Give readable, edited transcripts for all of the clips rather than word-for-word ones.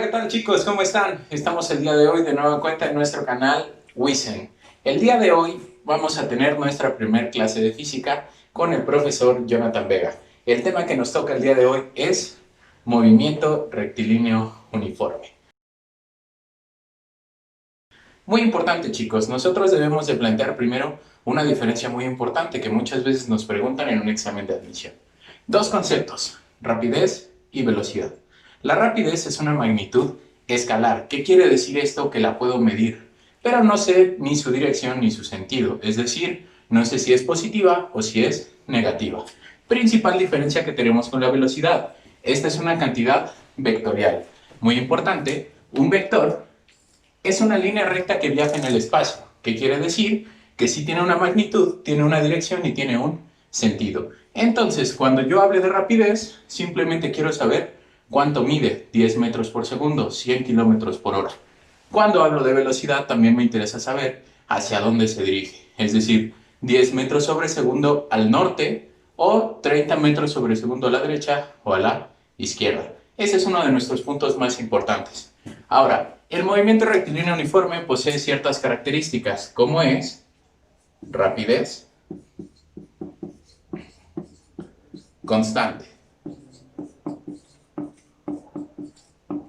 ¿qué tal chicos? ¿Cómo están? Estamos el día de hoy de nueva cuenta en nuestro canal Wisen. El día de hoy vamos a tener nuestra primer clase de física con el profesor Jonathan Vega. El tema que nos toca el día de hoy es movimiento rectilíneo uniforme. Muy importante chicos, nosotros debemos de plantear primero una diferencia muy importante que muchas veces nos preguntan en un examen de admisión. Dos conceptos, rapidez y velocidad. La rapidez es una magnitud escalar. ¿Qué quiere decir esto? Que la puedo medir, pero no sé ni su dirección ni su sentido, es decir, no sé si es positiva o si es negativa. Principal diferencia que tenemos con la velocidad. Esta es una cantidad vectorial. Muy importante, un vector es una línea recta que viaja en el espacio. ¿Qué quiere decir? Que sí tiene una magnitud, tiene una dirección y tiene un sentido. Entonces, cuando yo hable de rapidez, simplemente quiero saber cuánto mide 10 metros por segundo, 100 kilómetros por hora. Cuando hablo de velocidad, también me interesa saber hacia dónde se dirige. Es decir, 10 metros sobre segundo al norte o 30 metros sobre segundo a la derecha o a la izquierda. Ese es uno de nuestros puntos más importantes. Ahora, el movimiento rectilíneo uniforme posee ciertas características, como es rapidez constante.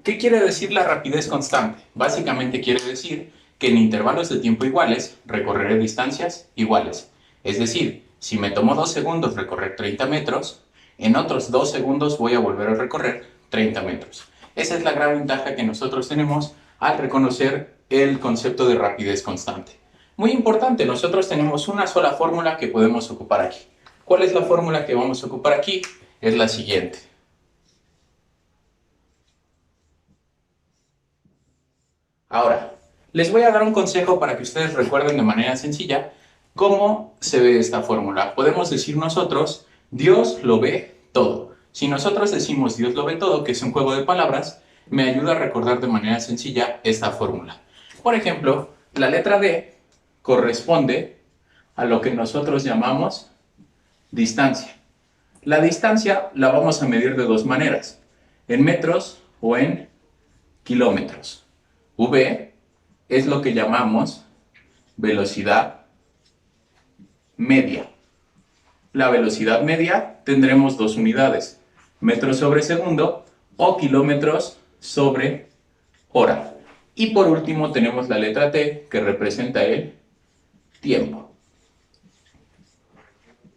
¿Qué quiere decir la rapidez constante? Básicamente quiere decir que en intervalos de tiempo iguales recorreré distancias iguales. Es decir, si me tomó 2 segundos recorrer 30 metros, en otros 2 segundos voy a volver a recorrer 30 metros. Esa es la gran ventaja que nosotros tenemos al reconocer el concepto de rapidez constante. Muy importante, nosotros tenemos una sola fórmula que podemos ocupar aquí. ¿Cuál es la fórmula que vamos a ocupar aquí? Es la siguiente. Ahora, les voy a dar un consejo para que ustedes recuerden de manera sencilla cómo se ve esta fórmula. Podemos decir nosotros, Dios lo ve todo. Si nosotros decimos Dios lo ve todo, que es un juego de palabras, me ayuda a recordar de manera sencilla esta fórmula. Por ejemplo, la letra D corresponde a lo que nosotros llamamos distancia. La distancia la vamos a medir de dos maneras, en metros o en kilómetros. V es lo que llamamos velocidad media. La velocidad media tendremos dos unidades, metros sobre segundo o kilómetros sobre hora. Y por último tenemos la letra T que representa el tiempo.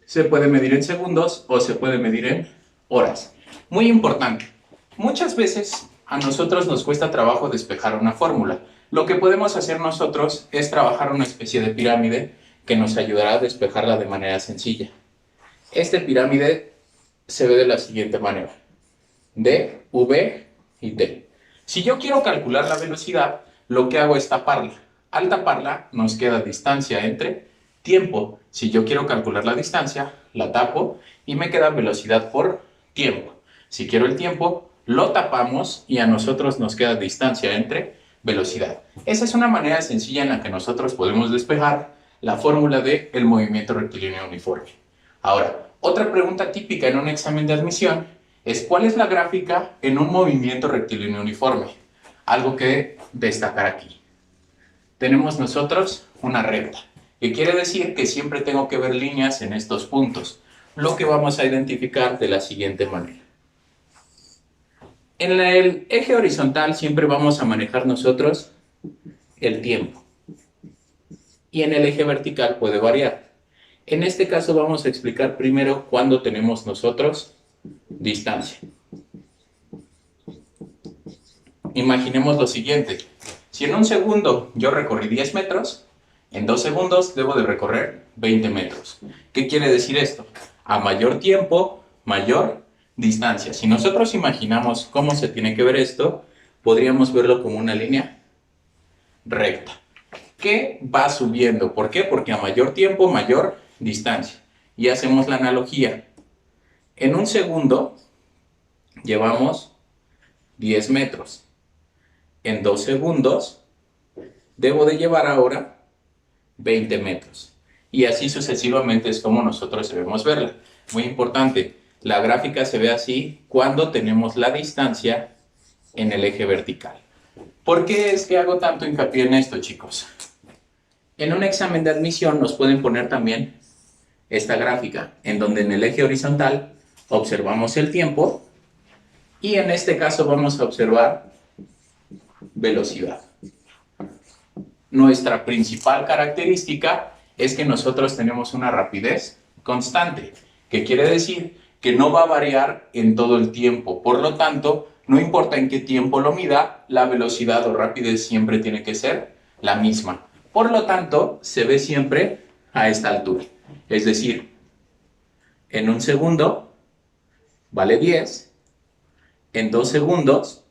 Se puede medir en segundos o se puede medir en horas. Muy importante, muchas veces a nosotros nos cuesta trabajo despejar una fórmula. Lo que podemos hacer nosotros es trabajar una especie de pirámide que nos ayudará a despejarla de manera sencilla. Esta pirámide se ve de la siguiente manera. D, V y T. Si yo quiero calcular la velocidad, lo que hago es taparla. Al taparla nos queda distancia entre tiempo. Si yo quiero calcular la distancia, la tapo y me queda velocidad por tiempo. Si quiero el tiempo, lo tapamos y a nosotros nos queda distancia entre velocidad. Esa es una manera sencilla en la que nosotros podemos despejar la fórmula del movimiento rectilíneo uniforme. Ahora, otra pregunta típica en un examen de admisión es ¿cuál es la gráfica en un movimiento rectilíneo uniforme? Algo que destacar aquí. Tenemos nosotros una recta, que quiere decir que siempre tengo que ver líneas en estos puntos, lo que vamos a identificar de la siguiente manera. En el eje horizontal siempre vamos a manejar nosotros el tiempo. Y en el eje vertical puede variar. En este caso vamos a explicar primero cuándo tenemos nosotros distancia. Imaginemos lo siguiente. Si en un segundo yo recorrí 10 metros, en 2 segundos debo de recorrer 20 metros. ¿Qué quiere decir esto? A mayor tiempo, mayor distancia. Si nosotros imaginamos cómo se tiene que ver esto, podríamos verlo como una línea recta que va subiendo. ¿Por qué? Porque a mayor tiempo, mayor distancia. Y hacemos la analogía. En un segundo llevamos 10 metros. En 2 segundos debo de llevar ahora 20 metros. Y así sucesivamente es como nosotros debemos verla. Muy importante, la gráfica se ve así cuando tenemos la distancia en el eje vertical. ¿Por qué es que hago tanto hincapié en esto, chicos? En un examen de admisión nos pueden poner también esta gráfica, en donde en el eje horizontal observamos el tiempo y en este caso vamos a observar velocidad. Nuestra principal característica es que nosotros tenemos una rapidez constante, que quiere decir que no va a variar en todo el tiempo. Por lo tanto, no importa en qué tiempo lo mida, la velocidad o rapidez siempre tiene que ser la misma. Por lo tanto, se ve siempre a esta altura. Es decir, en un segundo vale 10, en 2 segundos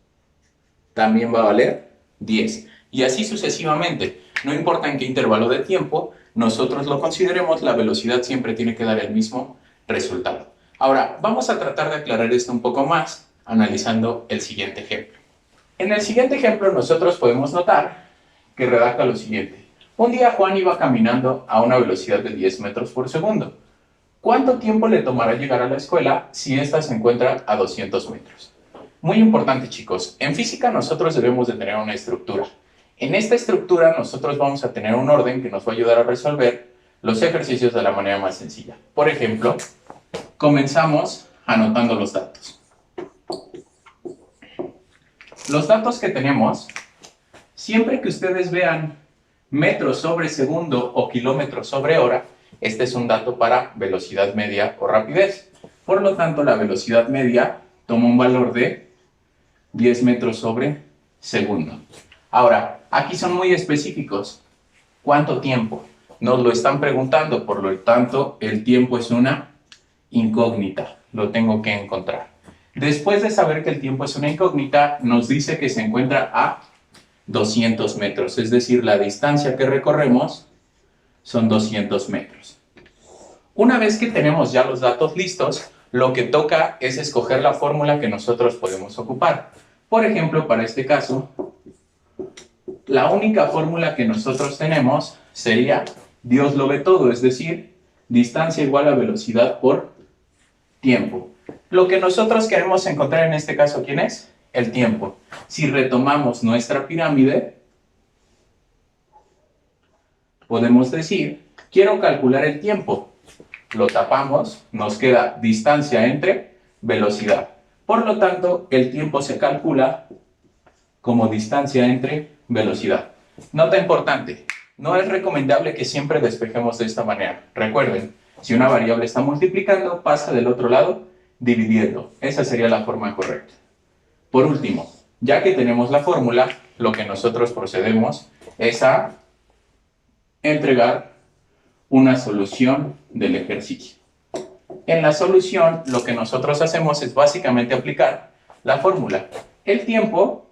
también va a valer 10. Y así sucesivamente. No importa en qué intervalo de tiempo nosotros lo consideremos, la velocidad siempre tiene que dar el mismo resultado. Ahora, vamos a tratar de aclarar esto un poco más analizando el siguiente ejemplo. En el siguiente ejemplo nosotros podemos notar que redacta lo siguiente. Un día Juan iba caminando a una velocidad de 10 metros por segundo. ¿Cuánto tiempo le tomará llegar a la escuela si ésta se encuentra a 200 metros? Muy importante, chicos. En física nosotros debemos de tener una estructura. En esta estructura nosotros vamos a tener un orden que nos va a ayudar a resolver los ejercicios de la manera más sencilla. Por ejemplo, comenzamos anotando los datos. Los datos que tenemos, siempre que ustedes vean metros sobre segundo o kilómetros sobre hora, este es un dato para velocidad media o rapidez. Por lo tanto, la velocidad media toma un valor de 10 metros sobre segundo. Ahora, aquí son muy específicos. ¿Cuánto tiempo? Nos lo están preguntando, por lo tanto, el tiempo es una incógnita. Lo tengo que encontrar. Después de saber que el tiempo es una incógnita, nos dice que se encuentra a 200 metros, es decir, la distancia que recorremos son 200 metros. Una vez que tenemos ya los datos listos, lo que toca es escoger la fórmula que nosotros podemos ocupar. Por ejemplo, para este caso, la única fórmula que nosotros tenemos sería Dios lo ve todo, es decir, distancia igual a velocidad por tiempo. Lo que nosotros queremos encontrar en este caso, ¿quién es? El tiempo. Si retomamos nuestra pirámide, podemos decir, quiero calcular el tiempo. Lo tapamos, nos queda distancia entre velocidad. Por lo tanto, el tiempo se calcula como distancia entre velocidad. Nota importante, no es recomendable que siempre despejemos de esta manera. Recuerden, si una variable está multiplicando, pasa del otro lado dividiendo. Esa sería la forma correcta. Por último, ya que tenemos la fórmula, lo que nosotros procedemos es a entregar una solución del ejercicio. En la solución, lo que nosotros hacemos es básicamente aplicar la fórmula. El tiempo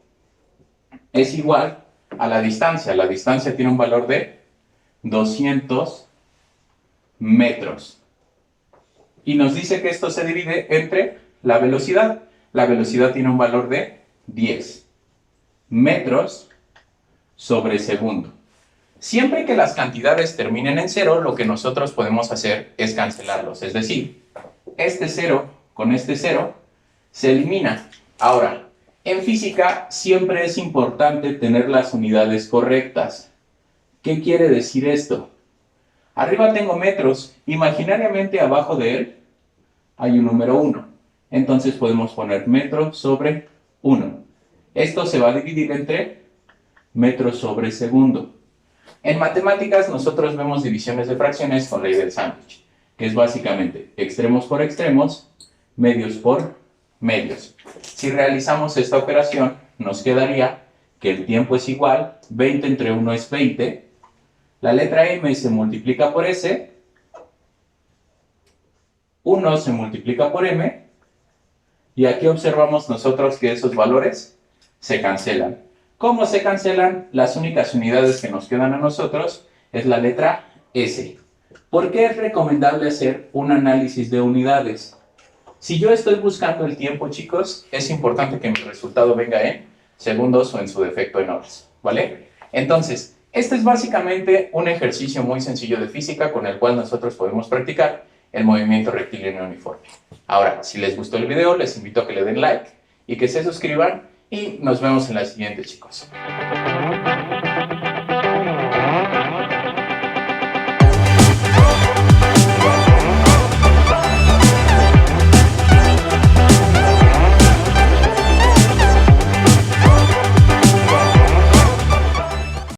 es igual a la distancia. La distancia tiene un valor de 200 metros. Y nos dice que esto se divide entre la velocidad. La velocidad tiene un valor de 10 metros sobre segundo. Siempre que las cantidades terminen en cero, lo que nosotros podemos hacer es cancelarlos. Es decir, este 0 con este 0 se elimina. Ahora, en física siempre es importante tener las unidades correctas. ¿Qué quiere decir esto? Arriba tengo metros, imaginariamente abajo de él hay un número 1. Entonces podemos poner metro sobre 1. Esto se va a dividir entre metros sobre segundo. En matemáticas nosotros vemos divisiones de fracciones con ley del sándwich, que es básicamente extremos por extremos, medios por medios. Si realizamos esta operación, nos quedaría que el tiempo es igual, 20 entre 1 es 20, la letra M se multiplica por S, 1 se multiplica por M, y aquí observamos nosotros que esos valores se cancelan. ¿Cómo se cancelan? Las únicas unidades que nos quedan a nosotros es la letra S. ¿Por qué es recomendable hacer un análisis de unidades? Si yo estoy buscando el tiempo, chicos, es importante que mi resultado venga en segundos o en su defecto en horas, ¿vale? Entonces, este es básicamente un ejercicio muy sencillo de física con el cual nosotros podemos practicar el movimiento rectilíneo uniforme. Ahora, si les gustó el video, les invito a que le den like y que se suscriban y nos vemos en la siguiente, chicos.